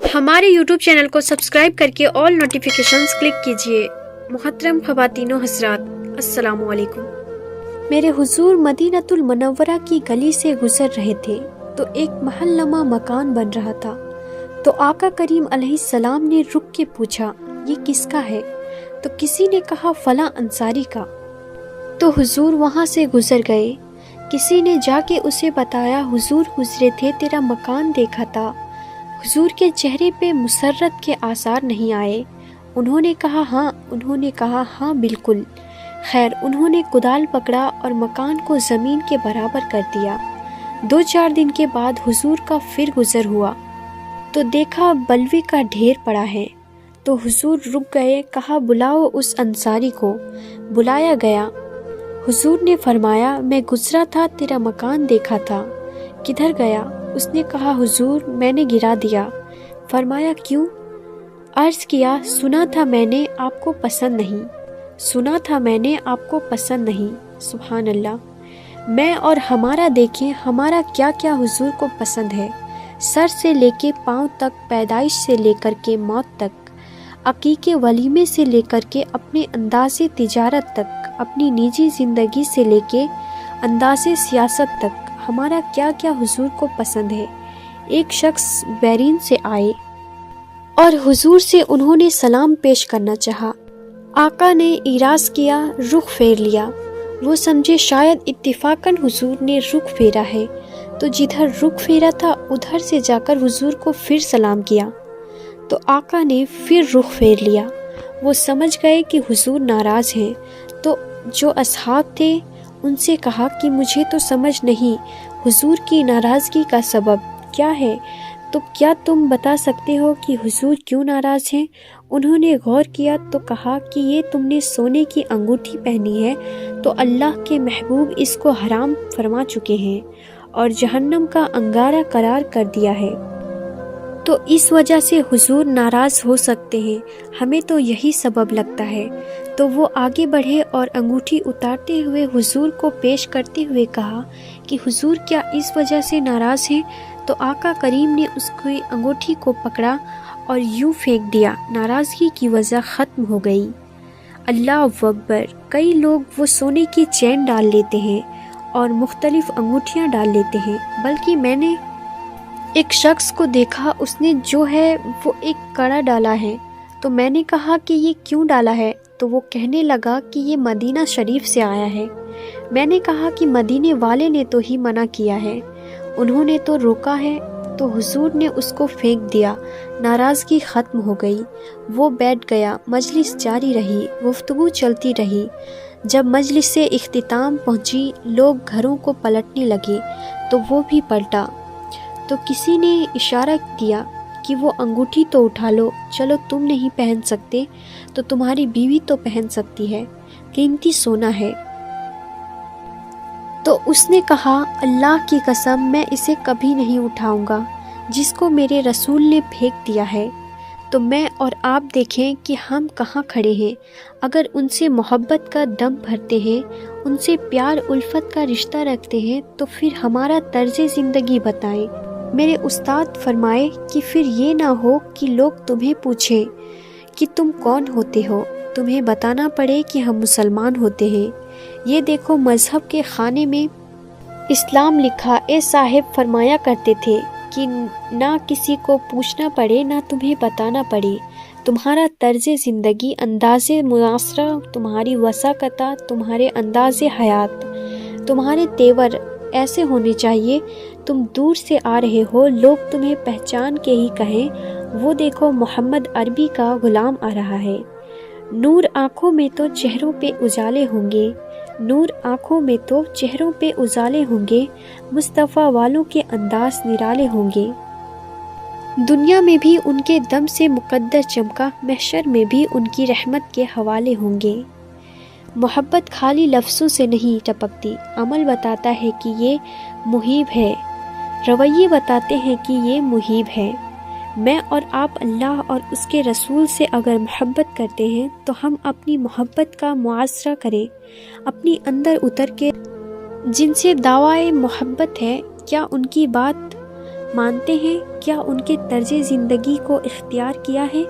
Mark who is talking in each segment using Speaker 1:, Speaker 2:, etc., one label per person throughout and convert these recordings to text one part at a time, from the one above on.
Speaker 1: हमारे YouTube channel को subscribe करके ऑल नोटिफिकेशंस क्लिक कीजिए। मुहतरम ख़वातीन व हज़रात, अस्सलामु अलैकुम। मेरे हुजूर मदीनतुल मुनव्वरा की गली से गुजर रहे थे तो एक महलनुमा मकान बन रहा था। तो आका करीम अलैहिस्सलाम ने रुक के पूछा, ये किसका है? तो किसी ने कहा फला अंसारी का। तो हुजूर वहाँ से गुजर गए। किसी ने जाके उसे बताया, हुजूर गुजरे थे, तेरा मकान देखा था। हुजूर के चेहरे पे मुसर्रत के आसार नहीं आए। उन्होंने कहा हाँ बिल्कुल। खैर, उन्होंने कुदाल पकड़ा और मकान को ज़मीन के बराबर कर दिया। 2-4 दिन के बाद हुजूर का फिर गुजर हुआ तो देखा बलवे का ढेर पड़ा है। तो हुजूर रुक गए, कहा बुलाओ उस अंसारी को। बुलाया गया। हुजूर ने फरमाया, मैं गुजरा था, तेरा मकान देखा था, किधर गया? उसने कहा, हुजूर मैंने गिरा दिया। फरमाया क्यों? अर्ज़ किया, सुना था मैंने आपको पसंद नहीं। सुभान अल्लाह। मैं और हमारा देखें, हमारा क्या क्या हुजूर को पसंद है। सर से लेके पाँव तक, पैदाइश से लेकर के मौत तक, अकीके वलीमे से लेकर के अपने अंदाज़े तिजारत तक, अपनी निजी ज़िंदगी से लेके अंदाज़े सियासत तक, हमारा क्या क्या हुजूर को पसंद है। एक शख्स बैरीन से आए और हुजूर से उन्होंने सलाम पेश करना चाहा। आका ने इराज़ किया, रुख फेर लिया। वो समझे शायद इत्तिफाकन हुजूर ने रुख फेरा है, तो जिधर रुख फेरा था उधर से जाकर हुजूर को फिर सलाम किया। तो आका ने फिर रुख फेर लिया। वो समझ गए कि हुजूर नाराज़ हैं। तो जो असहाब थे उनसे कहा कि मुझे तो समझ नहीं, हुजूर की नाराज़गी का सबब क्या है? तो क्या तुम बता सकते हो कि हुजूर क्यों नाराज़ हैं? उन्होंने गौर किया तो कहा कि ये तुमने सोने की अंगूठी पहनी है तो अल्लाह के महबूब इसको हराम फरमा चुके हैं और जहन्नम का अंगारा करार कर दिया है, तो इस वजह से हुजूर नाराज़ हो सकते हैं, हमें तो यही सबब लगता है। तो वो आगे बढ़े और अंगूठी उतारते हुए हुजूर को पेश करते हुए कहा कि हुजूर क्या इस वजह से नाराज़ हैं? तो आका करीम ने उसकी अंगूठी को पकड़ा और यूं फेंक दिया। नाराज़गी की वजह ख़त्म हो गई। अल्लाह अकबर। कई लोग वो सोने की चैन डाल लेते हैं और मुख्तलिफ अंगूठियाँ डाल लेते हैं, बल्कि मैंने एक शख्स को देखा, उसने जो है वो एक कड़ा डाला है। तो मैंने कहा कि ये क्यों डाला है? तो वो कहने लगा कि ये मदीना शरीफ से आया है। मैंने कहा कि मदीने वाले ने तो ही मना किया है, उन्होंने तो रोका है। तो हुजूर ने उसको फेंक दिया। नाराज़गी ख़त्म हो गई। वो बैठ गया। मजलिस जारी रही, गुफ्तगू चलती रही। जब मजलिस से इख्तिताम पहुंची, लोग घरों को पलटने लगे तो वो भी पलटा। तो किसी ने इशारा किया कि वो अंगूठी तो उठा लो, चलो तुम नहीं पहन सकते तो तुम्हारी बीवी तो पहन सकती है, कीमती सोना है। तो उसने कहा, अल्लाह की कसम मैं इसे कभी नहीं उठाऊंगा जिसको मेरे रसूल ने फेंक दिया है। तो मैं और आप देखें कि हम कहाँ खड़े हैं। अगर उनसे मोहब्बत का दम भरते हैं, उनसे प्यार उल्फत का रिश्ता रखते हैं, तो फिर हमारा तर्ज़े ज़िंदगी बताएं। मेरे उस्ताद फरमाए कि फिर ये ना हो कि लोग तुम्हें पूछें कि तुम कौन होते हो, तुम्हें बताना पड़े कि हम मुसलमान होते हैं। ये देखो मज़हब के खाने में इस्लाम लिखा। ए साहिब फरमाया करते थे कि ना किसी को पूछना पड़े, ना तुम्हें बताना पड़े। तुम्हारा तर्ज़े ज़िंदगी, अंदाज़े मुआसरा, तुम्हारी वसाकता, तुम्हारे अंदाज़े हयात, तुम्हारे तेवर ऐसे होने चाहिए। तुम दूर से आ रहे हो, लोग तुम्हें पहचान के ही कहें, वो देखो मोहम्मद अरबी का गुलाम आ रहा है। नूर आँखों में तो चेहरों पे उजाले होंगे, नूर आँखों में तो चेहरों पे उजाले होंगे, मुस्तफ़ा वालों के अंदाज निराले होंगे। दुनिया में भी उनके दम से मुकद्दर चमका, महशर में भी उनकी रहमत के हवाले होंगे। मोहब्बत खाली लफ्ज़ों से नहीं टपकती, अमल बताता है कि ये मुहीब है, रवैये बताते हैं कि ये मुहीब है। मैं और आप अल्लाह और उसके रसूल से अगर मोहब्बत करते हैं तो हम अपनी मोहब्बत का मुआसरा करें, अपनी अंदर उतर के जिनसे दावाए मोहब्बत है, क्या उनकी बात مانتے ہیں؟ کیا ان کے طرز زندگی کو اختیار کیا ہے؟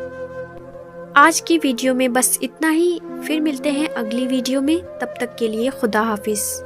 Speaker 1: آج کی ویڈیو میں بس اتنا ہی، پھر ملتے ہیں اگلی ویڈیو میں، تب تک کے لیے خدا حافظ۔